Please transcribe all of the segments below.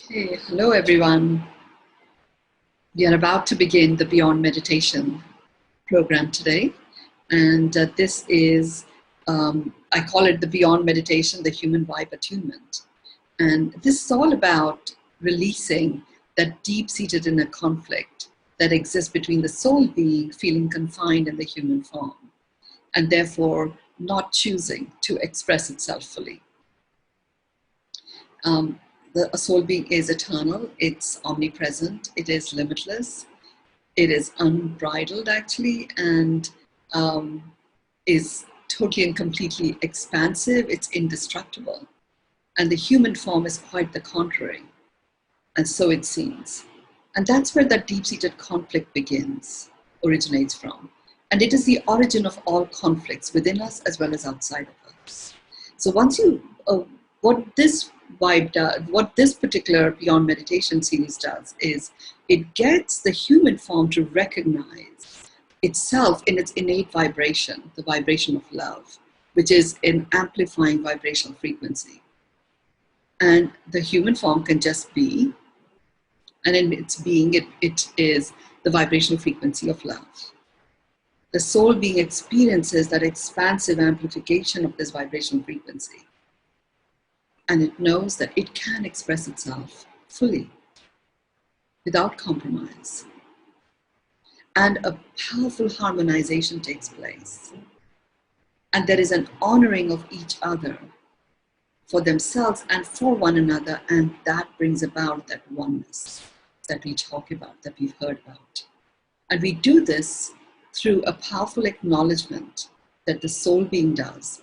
Okay, hello everyone. We are about to begin the Beyond Meditation program today. And this is, I call it the Beyond Meditation, the Human Vibe Attunement. And this is all about releasing that deep-seated inner conflict that exists between the soul being feeling confined in the human form, and therefore not choosing to express itself fully. The soul being is eternal, it's omnipresent, it is limitless, it is unbridled actually, and is totally and completely expansive, it's indestructible. And the human form is quite the contrary, and so it seems. And that's where that deep-seated conflict originates from. And it is the origin of all conflicts within us as well as outside of us. So once you, what this particular Beyond Meditation series does is it gets the human form to recognize itself in its innate vibration, the vibration of love, which is an amplifying vibrational frequency. And the human form can just be, and in its being, it is the vibrational frequency of love. The soul being experiences that expansive amplification of this vibrational frequency. And it knows that it can express itself fully, without compromise. And a powerful harmonization takes place. And there is an honoring of each other for themselves and for one another, and that brings about that oneness that we talk about, that we've heard about. And we do this through a powerful acknowledgement that the soul being does.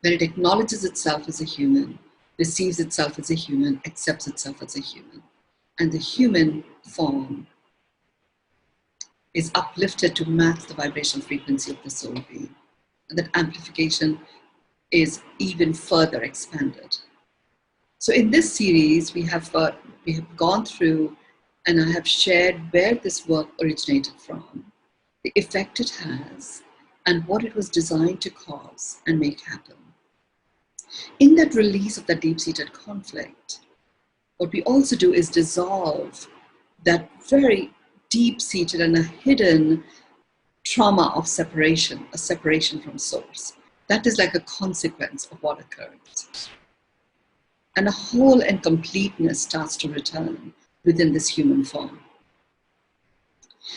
When it acknowledges itself as a human, receives itself as a human, accepts itself as a human, and the human form is uplifted to match the vibrational frequency of the soul being. And that amplification is even further expanded. So in this series, we have gone through, and I have shared where this work originated from, the effect it has, and what it was designed to cause and make happen. In that release of that deep-seated conflict, what we also do is dissolve that very deep-seated and a hidden trauma of separation, a separation from source. That is like a consequence of what occurred. And a whole and completeness starts to return within this human form.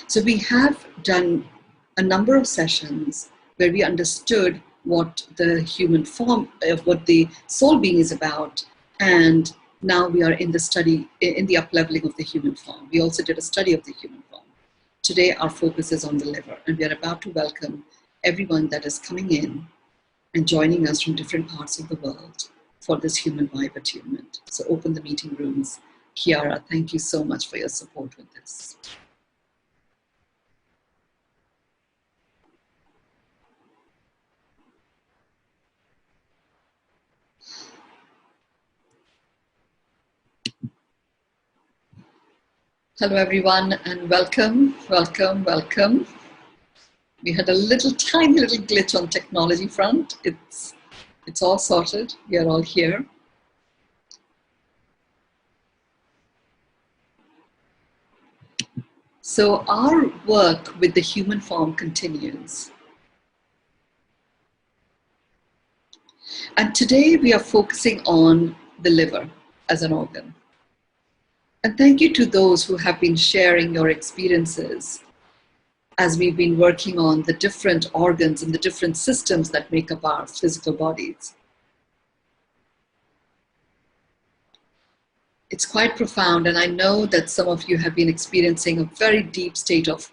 So we have done a number of sessions where we understood what the human form, what the soul being is about, and now we are in the study, in the upleveling of the human form. We also did a study of the human form. Today our focus is on the liver, and we are about to welcome everyone that is coming in and joining us from different parts of the world for this human vibe attunement. So open the meeting rooms. Kiara, thank you so much for your support with this. Hello everyone, and welcome, welcome, welcome. We had a tiny little glitch on technology front. It's all sorted. We are all here. So our work with the human form continues. And today we are focusing on the liver as an organ. And thank you to those who have been sharing your experiences as we've been working on the different organs and the different systems that make up our physical bodies. It's quite profound, and I know that some of you have been experiencing a very deep state of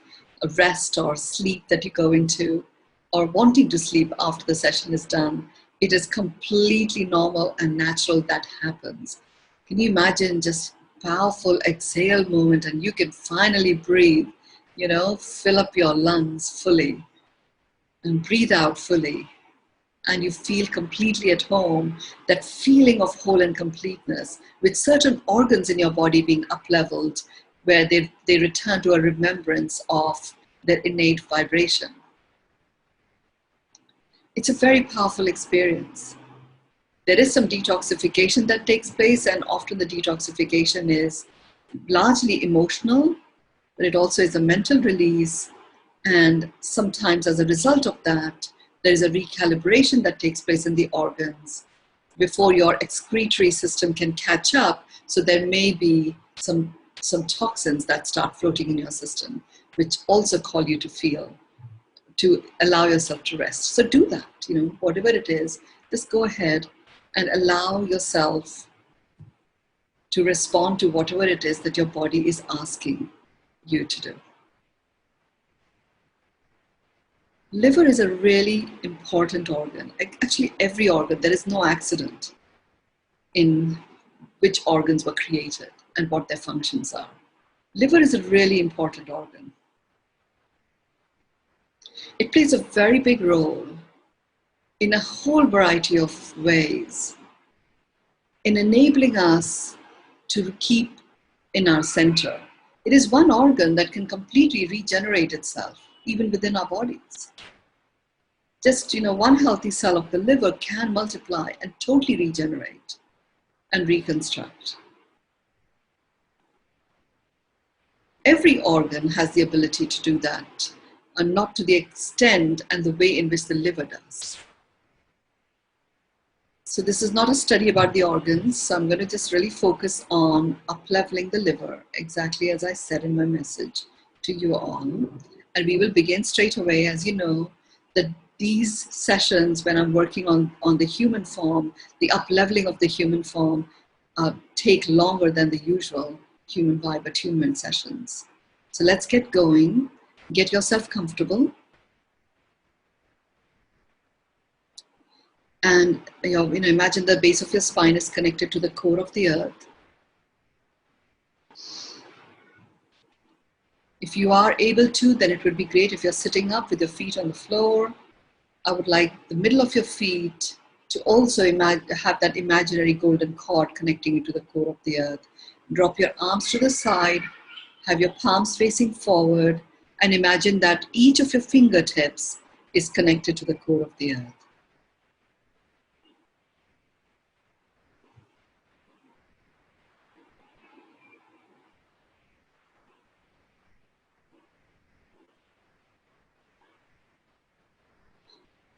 rest or sleep that you go into, or wanting to sleep after the session is done. It is completely normal and natural that happens. Can you imagine just powerful exhale moment, and you can finally breathe, fill up your lungs fully and breathe out fully, and you feel completely at home, that feeling of whole and completeness with certain organs in your body being up-leveled, where they return to a remembrance of their innate vibration. It's a very powerful experience. There is some detoxification that takes place, and often the detoxification is largely emotional, but it also is a mental release. And sometimes as a result of that, there is a recalibration that takes place in the organs before your excretory system can catch up. So there may be some toxins that start floating in your system, which also call you to feel, to allow yourself to rest. So do that, whatever it is, just go ahead and allow yourself to respond to whatever it is that your body is asking you to do. Liver is a really important organ. Actually, every organ, there is no accident in which organs were created and what their functions are. Liver is a really important organ. It plays a very big role in a whole variety of ways in enabling us to keep in our center. It is one organ that can completely regenerate itself, even within our bodies. Just, one healthy cell of the liver can multiply and totally regenerate and reconstruct. Every organ has the ability to do that, and not to the extent and the way in which the liver does. So this is not a study about the organs, so I'm going to just really focus on up-leveling the liver, exactly as I said in my message to you all. And we will begin straight away. As you know, that these sessions, when I'm working on the human form, the up-leveling of the human form, take longer than the usual human vibe attunement sessions. So let's get going. Get yourself comfortable. And imagine the base of your spine is connected to the core of the earth. If you are able to, then it would be great if you're sitting up with your feet on the floor. I would like the middle of your feet to also have that imaginary golden cord connecting you to the core of the earth. Drop your arms to the side, have your palms facing forward, and imagine that each of your fingertips is connected to the core of the earth.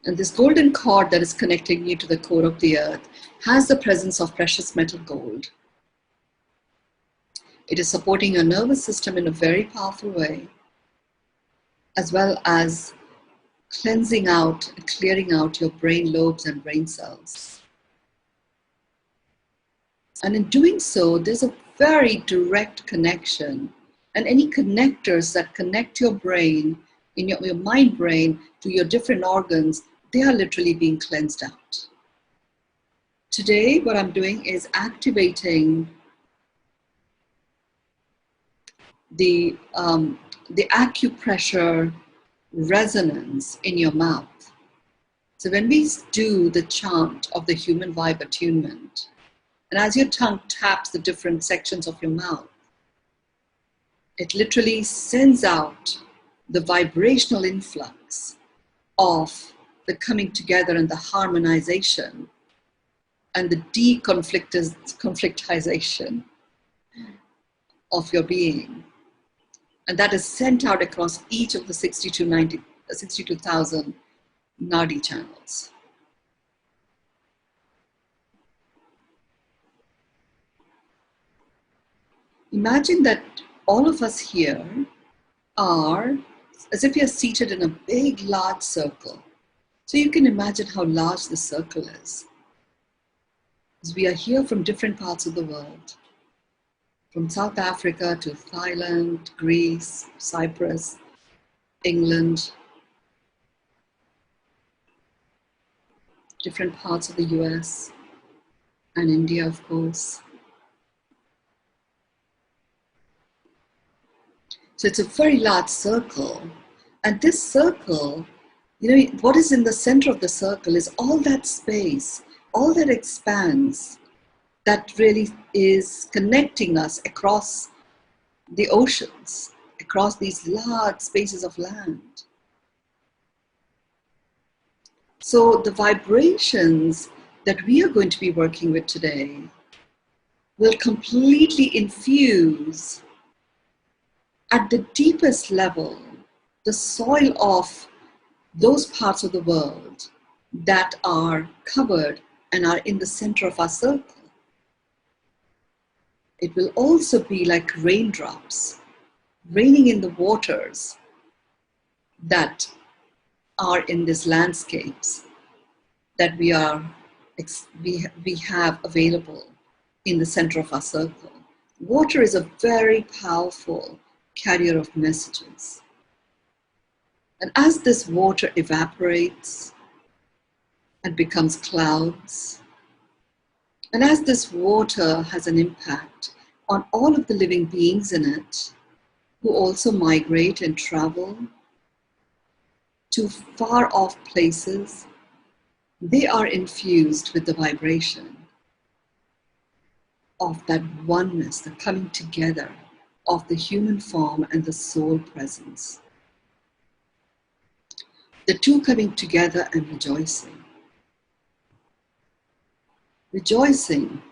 And this golden cord that is connecting you to the core of the earth has the presence of precious metal gold. It is supporting your nervous system in a very powerful way, as well as cleansing out and clearing out your brain lobes and brain cells. And in doing so, there's a very direct connection. And any connectors that connect your brain, in your mind brain, to your different organs, they are literally being cleansed out. Today, what I'm doing is activating the acupressure resonance in your mouth. So when we do the chant of the human vibe attunement, and as your tongue taps the different sections of your mouth, it literally sends out the vibrational influx of the coming together and the harmonization and the deconflictization of your being. And that is sent out across each of the 62,000 Nadi channels. Imagine that all of us here are as if you're seated in a big, large circle. So you can imagine how large the circle is. As we are here from different parts of the world, from South Africa to Thailand, Greece, Cyprus, England, different parts of the US, and India, of course. So it's a very large circle. And this circle, what is in the center of the circle is all that space, all that expanse that really is connecting us across the oceans, across these large spaces of land. So the vibrations that we are going to be working with today will completely infuse at the deepest level the soil of those parts of the world that are covered and are in the center of our circle. It will also be like raindrops raining in the waters that are in these landscapes that we have available in the center of our circle. Water is a very powerful carrier of messages. And as this water evaporates and becomes clouds, and as this water has an impact on all of the living beings in it, who also migrate and travel to far off places, they are infused with the vibration of that oneness, the coming together of the human form and the soul presence. The two coming together and rejoicing. Rejoicing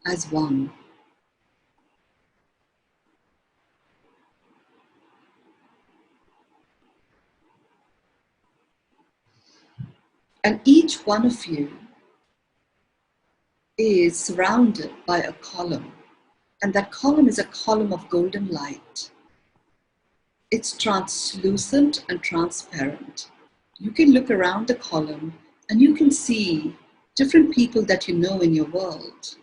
as one. And each one of you is surrounded by a column. And that column is a column of golden light. It's translucent and transparent. You can look around the column and you can see different people that you know in your world.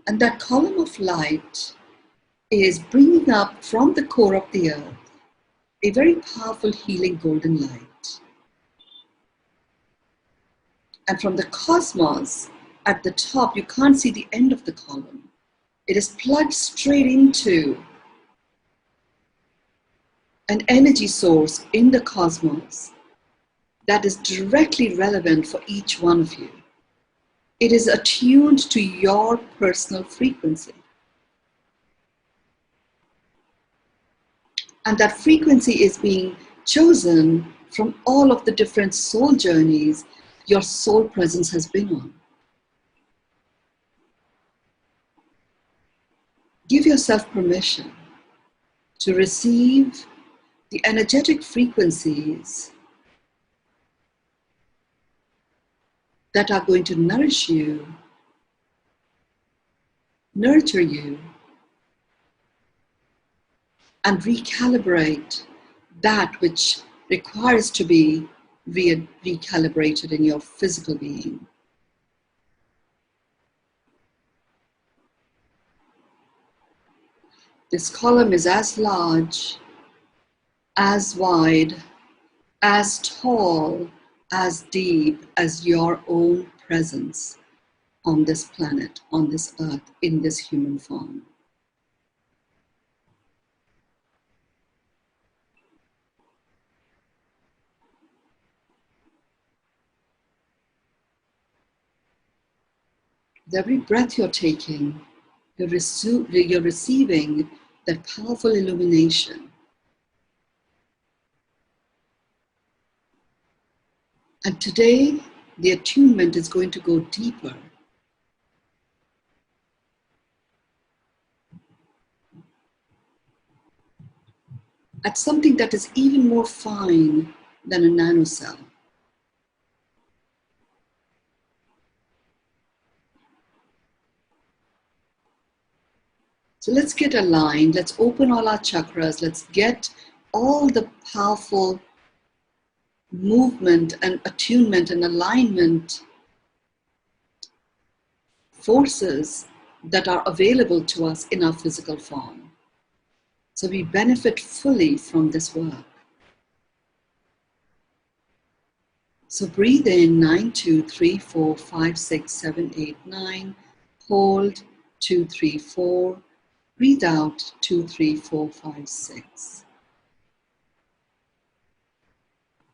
And that column of light is bringing up from the core of the earth a very powerful healing golden light. And from the cosmos at the top, you can't see the end of the column. It is plugged straight into an energy source in the cosmos that is directly relevant for each one of you. It is attuned to your personal frequency. And that frequency is being chosen from all of the different soul journeys your soul presence has been on. Give yourself permission to receive the energetic frequencies that are going to nourish you, nurture you, and recalibrate that which requires to be recalibrated in your physical being. This column is as large, as wide, as tall, as deep as your own presence on this planet, on this earth, in this human form. With every breath you're taking, you're receiving that powerful illumination. And today, the attunement is going to go deeper. At something that is even more fine than a nanocell. So let's get aligned, let's open all our chakras, let's get all the powerful movement and attunement and alignment forces that are available to us in our physical form. So we benefit fully from this work. So breathe in 9, 2, 3, 4, 5, 6, 7, 8, 9. Hold 2, 3, 4. Breathe out 2, 3, 4, 5, 6.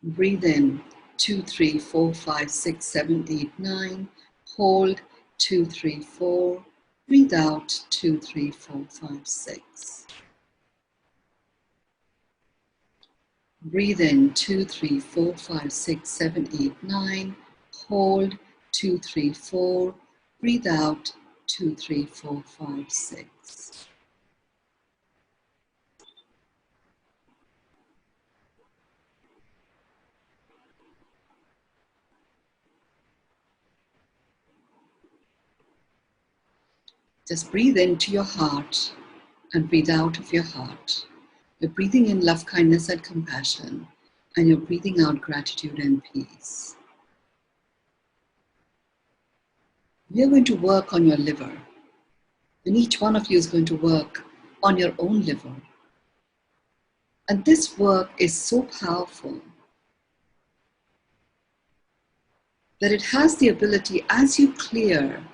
Breathe in 2, 3, 4, 5, 6, 7, 8, 9. Hold 2, 3, 4. Breathe out 2, 3, 4, 5, 6. Breathe in 2, 3, 4, 5, 6, 7, 8, 9. Hold 2, 3, 4. Breathe out 2, 3, 4, 5, 6. Just breathe into your heart and breathe out of your heart. You're breathing in love, kindness, and compassion, and you're breathing out gratitude and peace. We are going to work on your liver, and each one of you is going to work on your own liver. And this work is so powerful that it has the ability, as you clear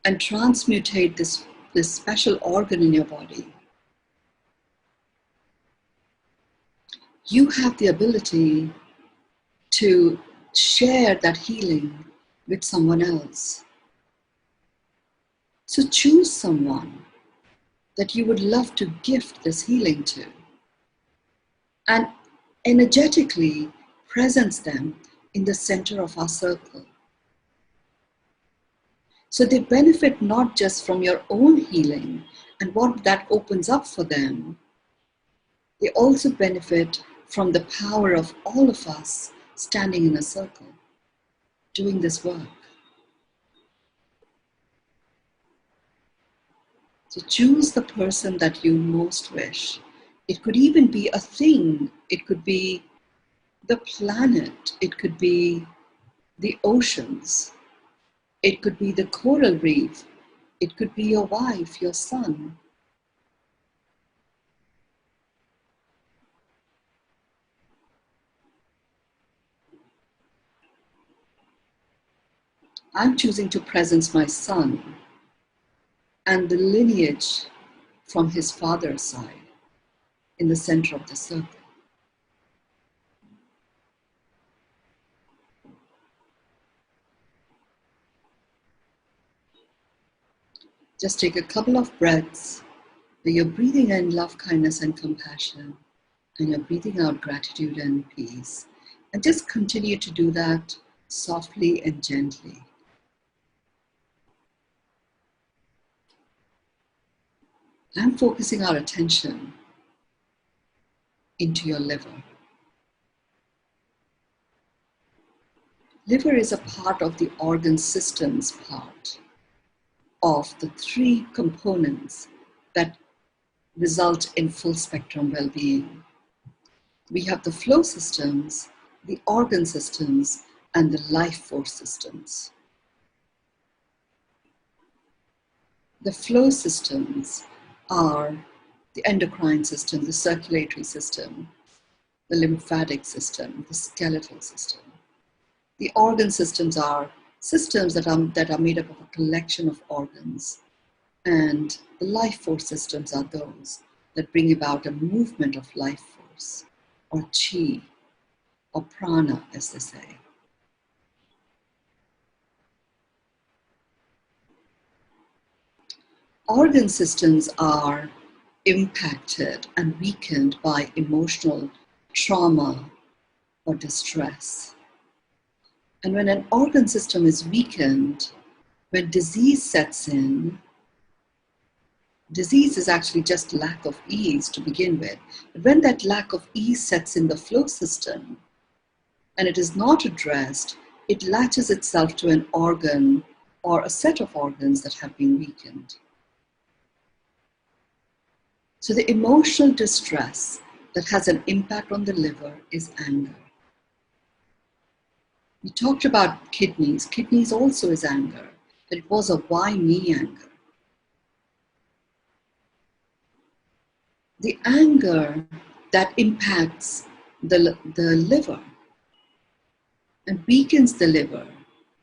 and transmutate this special organ in your body, you have the ability to share that healing with someone else. So choose someone that you would love to gift this healing to, and energetically presence them in the center of our circle. So they benefit not just from your own healing and what that opens up for them, they also benefit from the power of all of us standing in a circle, doing this work. So choose the person that you most wish. It could even be a thing. It could be the planet. It could be the oceans. It could be the coral reef. It could be your wife, your son. I'm choosing to presence my son and the lineage from his father's side in the center of the circle. Just take a couple of breaths where you're breathing in love, kindness, and compassion, and you're breathing out gratitude and peace. And just continue to do that softly and gently. I'm focusing our attention into your liver. Liver is a part of the organ systems part of the three components that result in full spectrum well-being. We have the flow systems, the organ systems, and the life force systems. The flow systems are the endocrine system, the circulatory system, the lymphatic system, the skeletal system. The organ systems are systems that are made up of a collection of organs, and the life force systems are those that bring about a movement of life force, or chi, or prana, as they say. Organ systems are impacted and weakened by emotional trauma or distress. And when an organ system is weakened, when disease sets in, disease is actually just lack of ease to begin with. But when that lack of ease sets in the flow system and it is not addressed, it latches itself to an organ or a set of organs that have been weakened. So the emotional distress that has an impact on the liver is anger. We talked about kidneys. Kidneys also is anger, but it was a why me anger. The anger that impacts the liver and weakens the liver,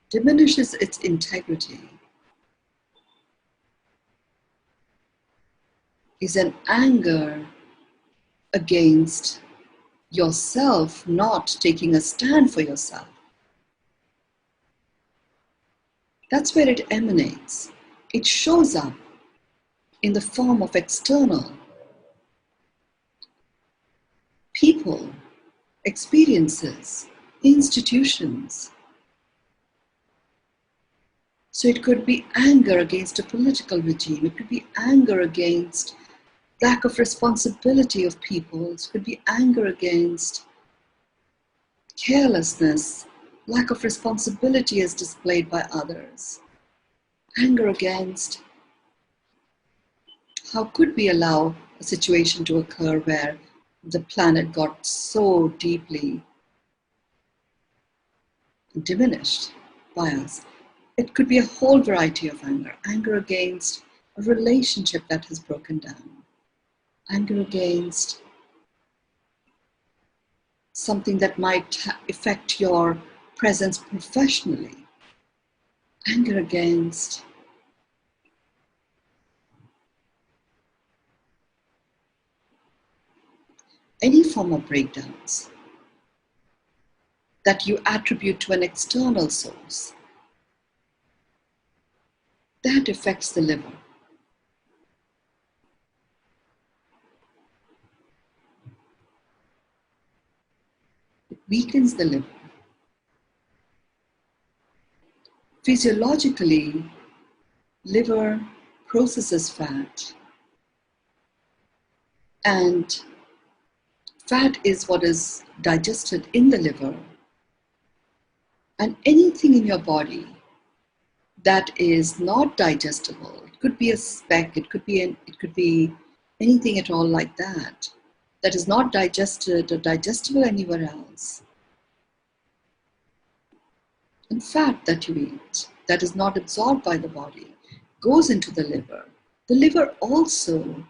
diminishes its integrity, is an anger against yourself not taking a stand for yourself. That's where it emanates. It shows up in the form of external people, experiences, institutions. So it could be anger against a political regime. It could be anger against lack of responsibility of people. It could be anger against carelessness, lack of responsibility as displayed by others. Anger against how could we allow a situation to occur where the planet got so deeply diminished by us. It could be a whole variety of anger. Anger against a relationship that has broken down. Anger against something that might affect your presence professionally. Anger against any form of breakdowns that you attribute to an external source. That affects the liver. It weakens the liver. Physiologically, liver processes fat, and fat is what is digested in the liver. And anything in your body that is not digestible, it could be a speck, it could be anything at all like that, that is not digested or digestible anywhere else. And fat that you eat, that is not absorbed by the body, goes into the liver. The liver also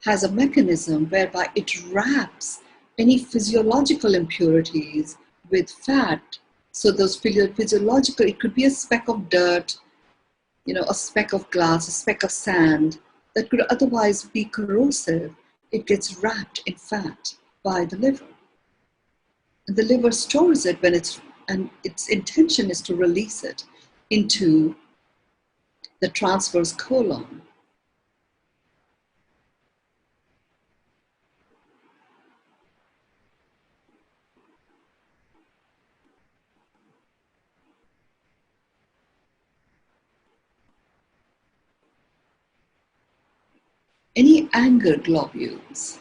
has a mechanism whereby it wraps any physiological impurities with fat. So those physiological, it could be a speck of dirt, a speck of glass, a speck of sand that could otherwise be corrosive. It gets wrapped in fat by the liver. And the liver stores it and its intention is to release it into the transverse colon. Any anger globules,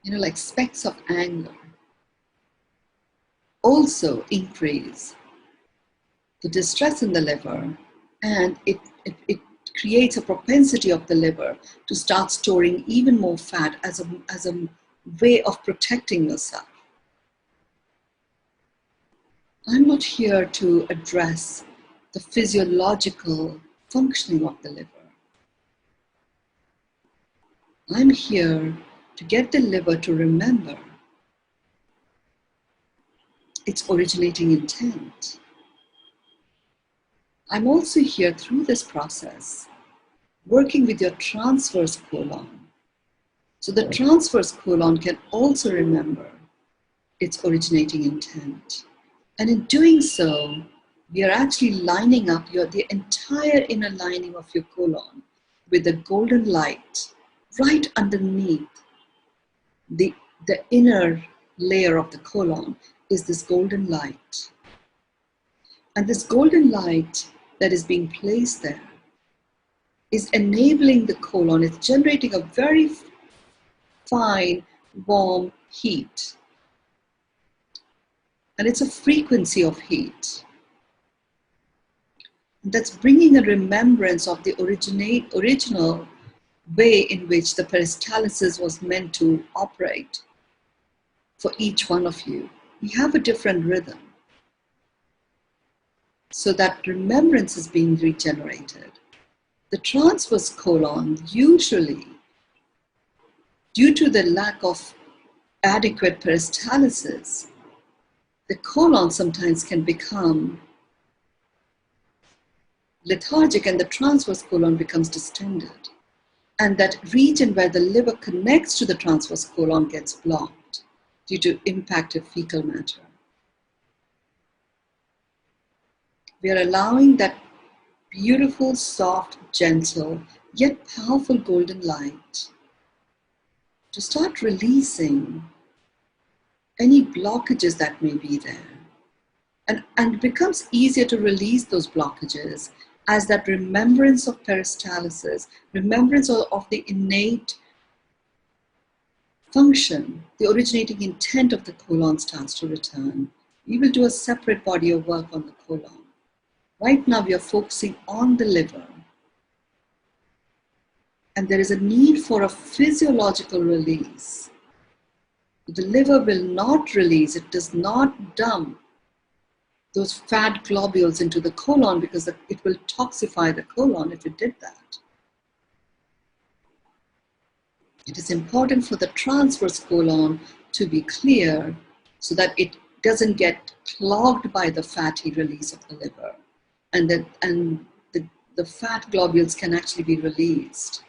like specks of anger, also increase the distress in the liver, and it creates a propensity of the liver to start storing even more fat as a way of protecting yourself. I'm not here to address the physiological functioning of the liver. I'm here to get the liver to remember its originating intent. I'm also here through this process, working with your transverse colon. So the transverse colon can also remember its originating intent. And in doing so, we are actually lining up the entire inner lining of your colon with the golden light right underneath the inner layer of the colon is this golden light. And this golden light that is being placed there is enabling the colon, it's generating a very fine, warm heat. And it's a frequency of heat that's bringing a remembrance of the original way in which the peristalsis was meant to operate for each one of you. We have a different rhythm. So that remembrance is being regenerated. The transverse colon, usually, due to the lack of adequate peristalsis, the colon sometimes can become lethargic and the transverse colon becomes distended. And that region where the liver connects to the transverse colon gets blocked due to impacted fecal matter. We are allowing that beautiful, soft, gentle, yet powerful golden light to start releasing any blockages that may be there. And it becomes easier to release those blockages as that remembrance of peristalsis, remembrance of the innate function, the originating intent of the colon starts to return. We will do a separate body of work on the colon. Right now we are focusing on the liver. And there is a need for a physiological release. The liver will not release, it does not dump those fat globules into the colon because it will toxify the colon if it did that. It is important for the transverse colon to be clear so that it doesn't get clogged by the fatty release of the liver, and the fat globules can actually be released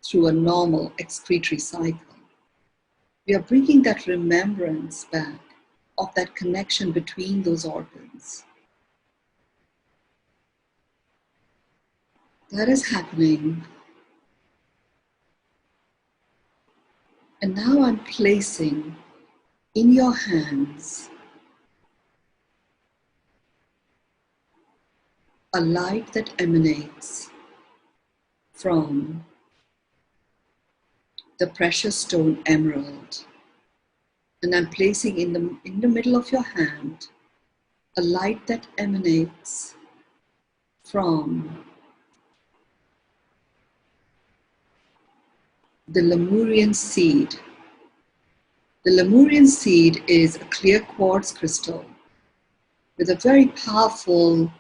through a normal excretory cycle. We are bringing that remembrance back of that connection between those organs. That is happening. And now I'm placing in your hands a light that emanates from the precious stone emerald. And I'm placing in the middle of your hand a light that emanates from the Lemurian seed. The Lemurian seed is a clear quartz crystal with a very powerful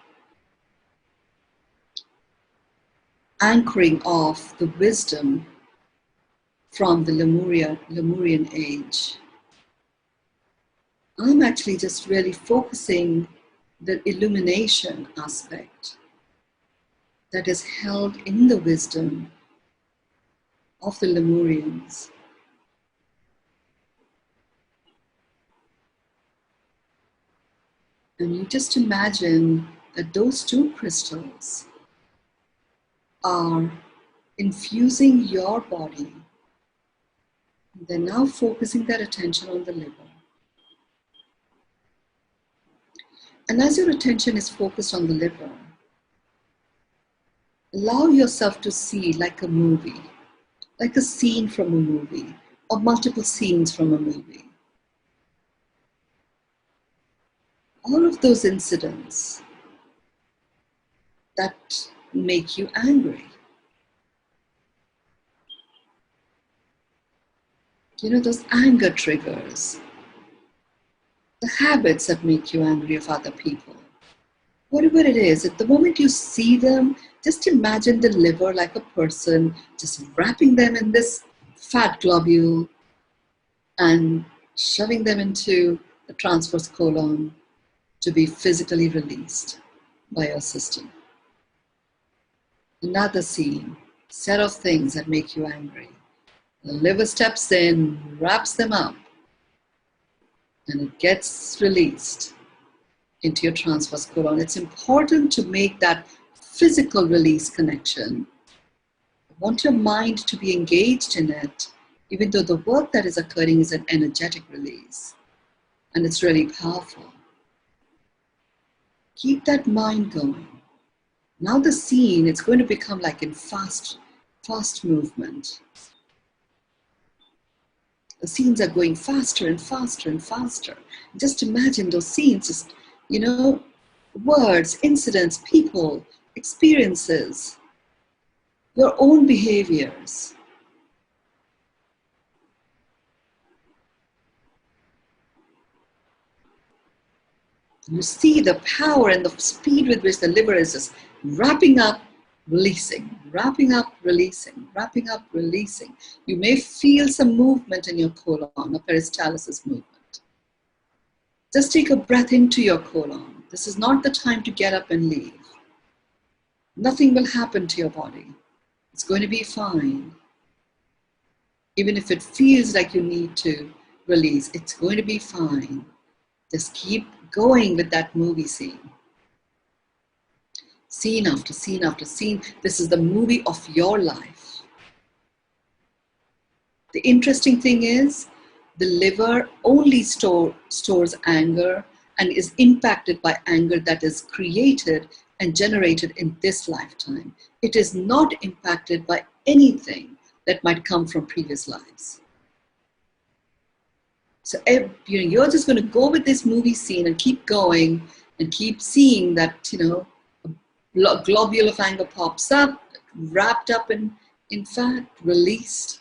anchoring of the wisdom from the Lemurian age. I'm actually just really focusing the illumination aspect that is held in the wisdom of the Lemurians. And you just imagine that those two crystals are infusing your body. They're now focusing their attention on the liver. And as your attention is focused on the liver, allow yourself to see like a movie, like a scene from a movie, or multiple scenes from a movie. All of those incidents that make you angry. You know, those anger triggers, the habits that make you angry of other people. Whatever it is, at the moment you see them, just imagine the liver like a person, just wrapping them in this fat globule and shoving them into the transverse colon to be physically released by your system. Another scene, set of things that make you angry. The liver steps in, wraps them up, and it gets released into your transverse colon. It's important to make that physical release connection. I want your mind to be engaged in it, even though the work that is occurring is an energetic release. And it's really powerful. Keep that mind going. Now the scene, it's going to become like in fast movement. The scenes are going faster and faster and faster. Just imagine those scenes, just, you know, words, incidents, people, experiences, your own behaviors. You see the power and the speed with which the liver is just wrapping up, releasing, wrapping up, releasing, wrapping up, releasing. You may feel some movement in your colon, a peristalsis movement. Just take a breath into your colon. This is not the time to get up and leave. Nothing will happen to your body. It's going to be fine. Even if it feels like you need to release, it's going to be fine. Just keep going with that movie scene. Scene after scene after scene. This is the movie of your life. The interesting thing is, The liver only stores anger and is impacted by anger that is created and generated in this lifetime. It is not impacted by anything that might come from previous lives. So you're just going to go with this movie scene and keep going and keep seeing that, a globule of anger pops up, wrapped up in fat, released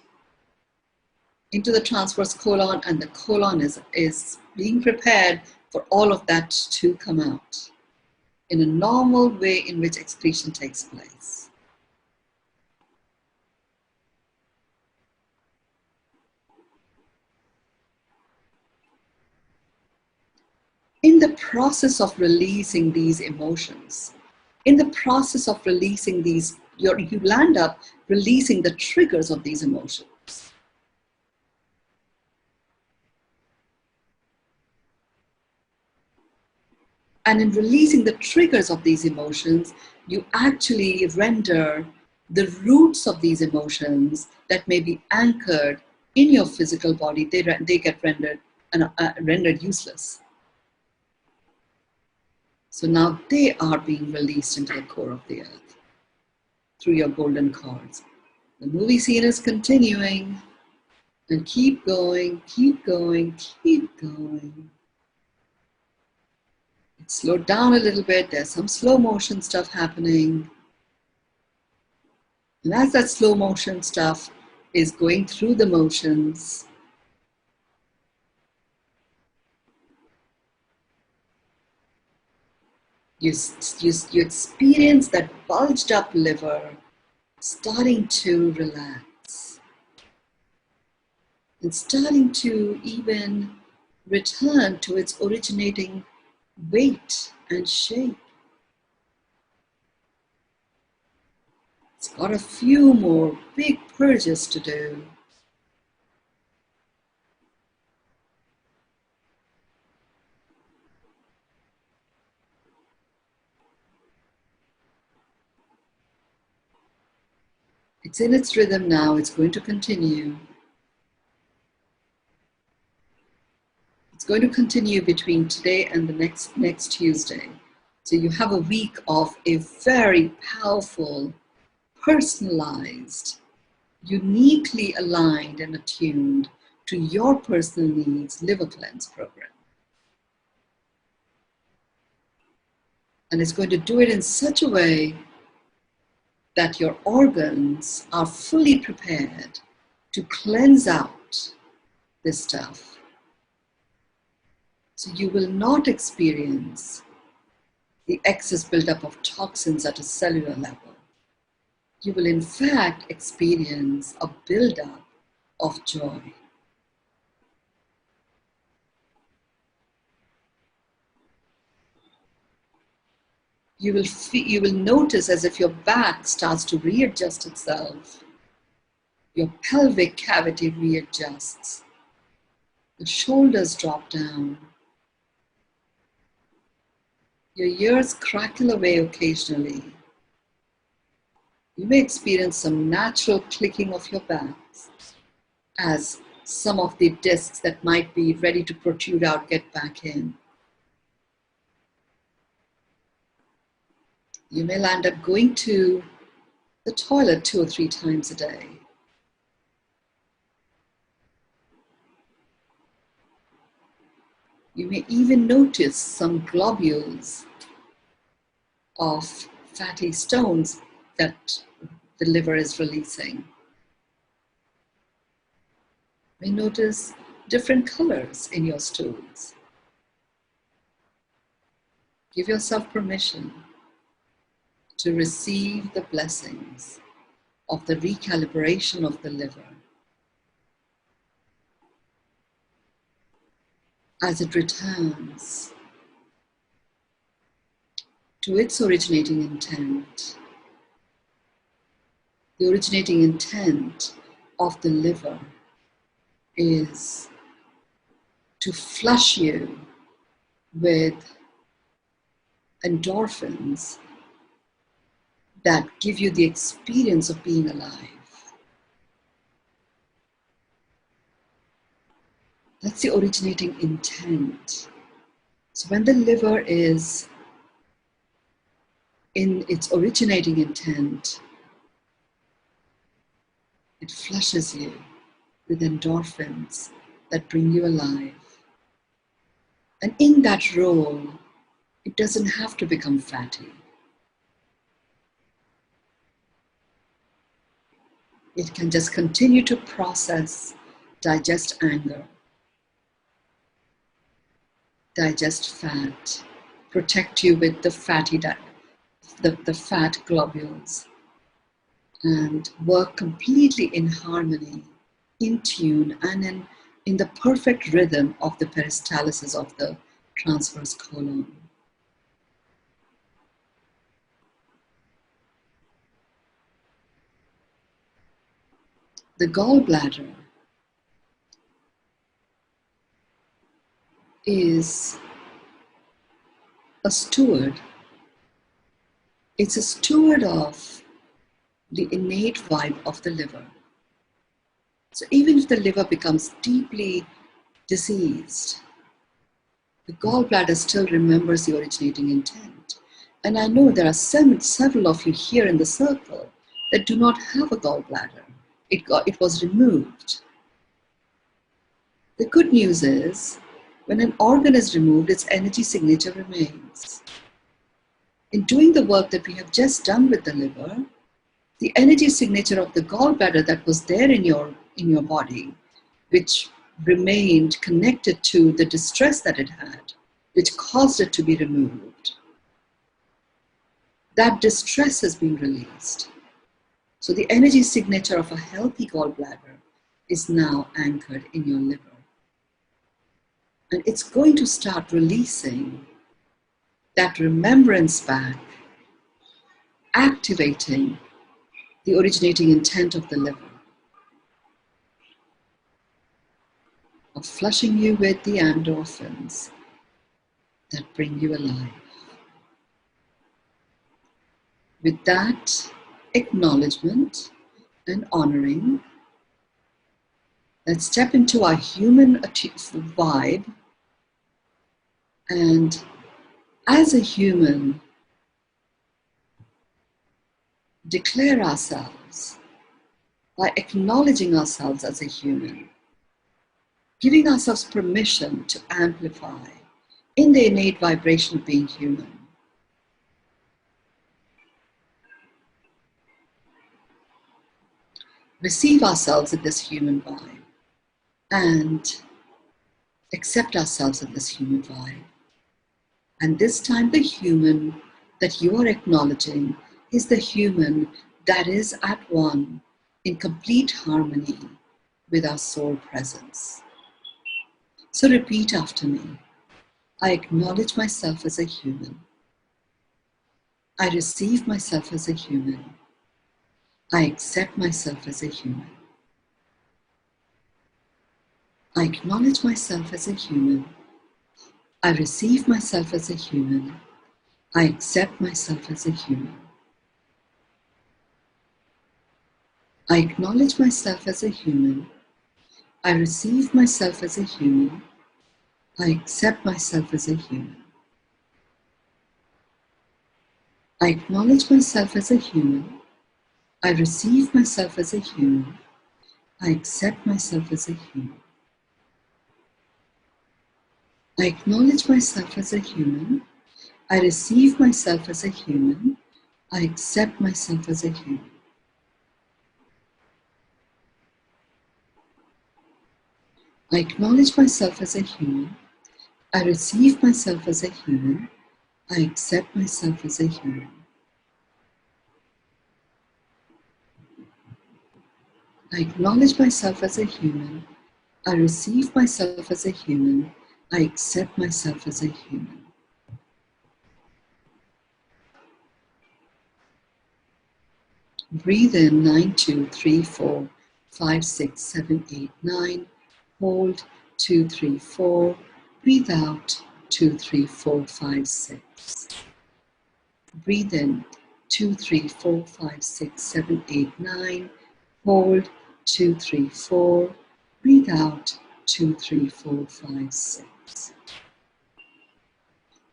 into the transverse colon, and the colon is being prepared for all of that to come out in a normal way in which excretion takes place. In the process of releasing these emotions, in the process of releasing these, you land up releasing the triggers of these emotions. And in releasing the triggers of these emotions, you actually render the roots of these emotions that may be anchored in your physical body, they get rendered useless. So now they are being released into the core of the earth through your golden cords. The movie scene is continuing, and keep going, keep going, keep going. It's slowed down a little bit. There's some slow motion stuff happening. And as that slow motion stuff is going through the motions, you experience that bulged up liver starting to relax and starting to even return to its originating weight and shape. It's got a few more big purges to do. It's in its rhythm now. It's going to continue. It's going to continue between today and the next Tuesday. So you have a week of a very powerful, personalized, uniquely aligned and attuned to your personal needs liver cleanse program. And it's going to do it in such a way that your organs are fully prepared to cleanse out this stuff. So you will not experience the excess buildup of toxins at a cellular level. You will in fact experience a buildup of joy. You will notice as if your back starts to readjust itself. Your pelvic cavity readjusts. The shoulders drop down. Your ears crackle away occasionally. You may experience some natural clicking of your back as some of the discs that might be ready to protrude out get back in. You may land up going to the toilet 2 or 3 times a day. You may even notice some globules of fatty stones that the liver is releasing. You may notice different colors in your stools. Give yourself permission to receive the blessings of the recalibration of the liver as it returns to its originating intent. The originating intent of the liver is to flush you with endorphins that give you the experience of being alive. That's the originating intent. So when the liver is in its originating intent, it flushes you with endorphins that bring you alive. And in that role, it doesn't have to become fatty. It can just continue to process, digest anger, digest fat, protect you with the fat globules, and work completely in harmony, in tune, and in the perfect rhythm of the peristalsis of the transverse colon. The gallbladder is a steward. It's a steward of the innate vibe of the liver. So even if the liver becomes deeply diseased, the gallbladder still remembers the originating intent. And I know there are several of you here in the circle that do not have a gallbladder. It was removed. The good news is, when an organ is removed, its energy signature remains. In doing the work that we have just done with the liver, the energy signature of the gallbladder that was there in your body, which remained connected to the distress that it had, which caused it to be removed, that distress has been released. So the energy signature of a healthy gallbladder is now anchored in your liver. And it's going to start releasing that remembrance back, activating the originating intent of the liver, of flushing you with the endorphins that bring you alive. With that acknowledgement and honoring, let's step into our human vibe, and as a human, declare ourselves by acknowledging ourselves as a human, giving ourselves permission to amplify in the innate vibration of being human. Receive ourselves in this human vibe and accept ourselves in this human vibe. And this time the human that you are acknowledging is the human that is at one in complete harmony with our soul presence. So repeat after me. I acknowledge myself as a human. I receive myself as a human. I accept myself as a human. I acknowledge myself as a human. I receive myself as a human. I accept myself as a human. I acknowledge myself as a human. I receive myself as a human. I accept myself as a human. I acknowledge myself as a human. I receive myself as a human. I accept myself as a human. I acknowledge myself as a human. I receive myself as a human. I accept myself as a human. I acknowledge myself as a human. I receive myself as a human. I accept myself as a human. I acknowledge myself as a human. I receive myself as a human. I accept myself as a human. Breathe in 9, 2, 3, 4, 5, 6, 7, 8, 9. Hold 2, 3, 4. Breathe out 2, 3, 4, 5, 6. Breathe in 2, 3, 4, 5, 6, 7, 8, 9. Hold 2, 3, 4. Breathe out 2, 3, 4, 5, 6.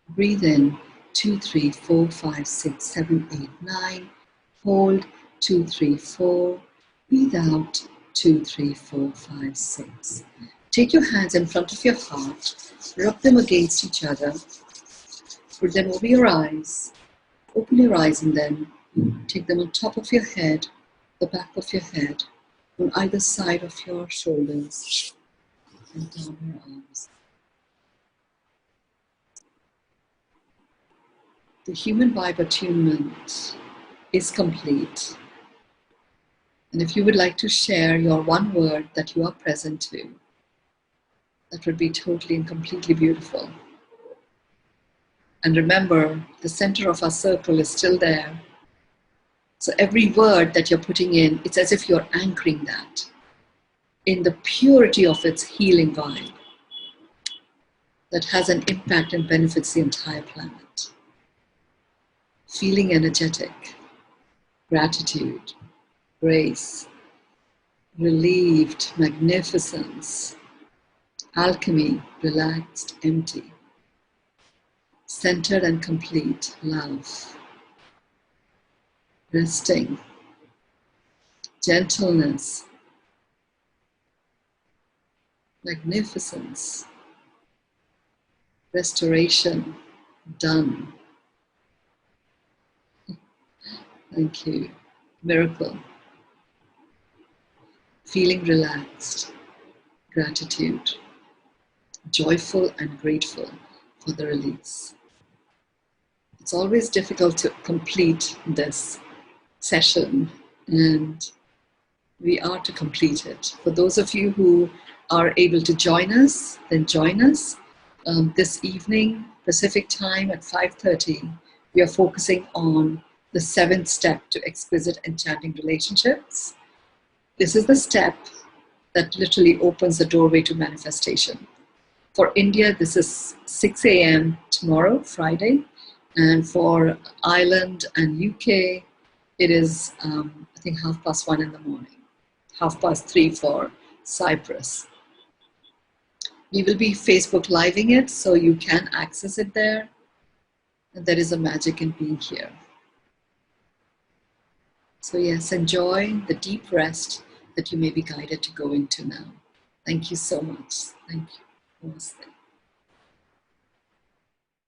Breathe in, 2, 3, 4, 5, 6, 7, 8, 9. Hold, 2, 3, 4. Breathe out, 2, 3, 4, 5, 6. Take your hands in front of your heart, rub them against each other, put them over your eyes, open your eyes and then take them on top of your head, the back of your head, on either side of your shoulders, and down your arms. The human vibe attunement is complete. And if you would like to share your one word that you are present to, that would be totally and completely beautiful. And remember, the center of our circle is still there. So every word that you're putting in, it's as if you're anchoring that in the purity of its healing vibe that has an impact and benefits the entire planet. Feeling energetic, gratitude, grace, relieved, magnificence, alchemy, relaxed, empty, centered and complete, love, resting, gentleness, magnificence, restoration, done. Thank you. Miracle. Feeling relaxed, gratitude, joyful and grateful for the release. It's always difficult to complete this session, and we are to complete it. For those of you who are able to join us, then join us. This evening, Pacific time at 5:30, we are focusing on the 7th step to exquisite enchanting relationships. This is the step that literally opens the doorway to manifestation. For India, this is 6 a.m. tomorrow, Friday. And for Ireland and UK, it is, I think, 1:30 in the morning, 3:30 for Cyprus. We will be Facebook Living it, so you can access it there. And there is a magic in being here. So yes, enjoy the deep rest that you may be guided to go into now. Thank you so much. Thank you. Namaste.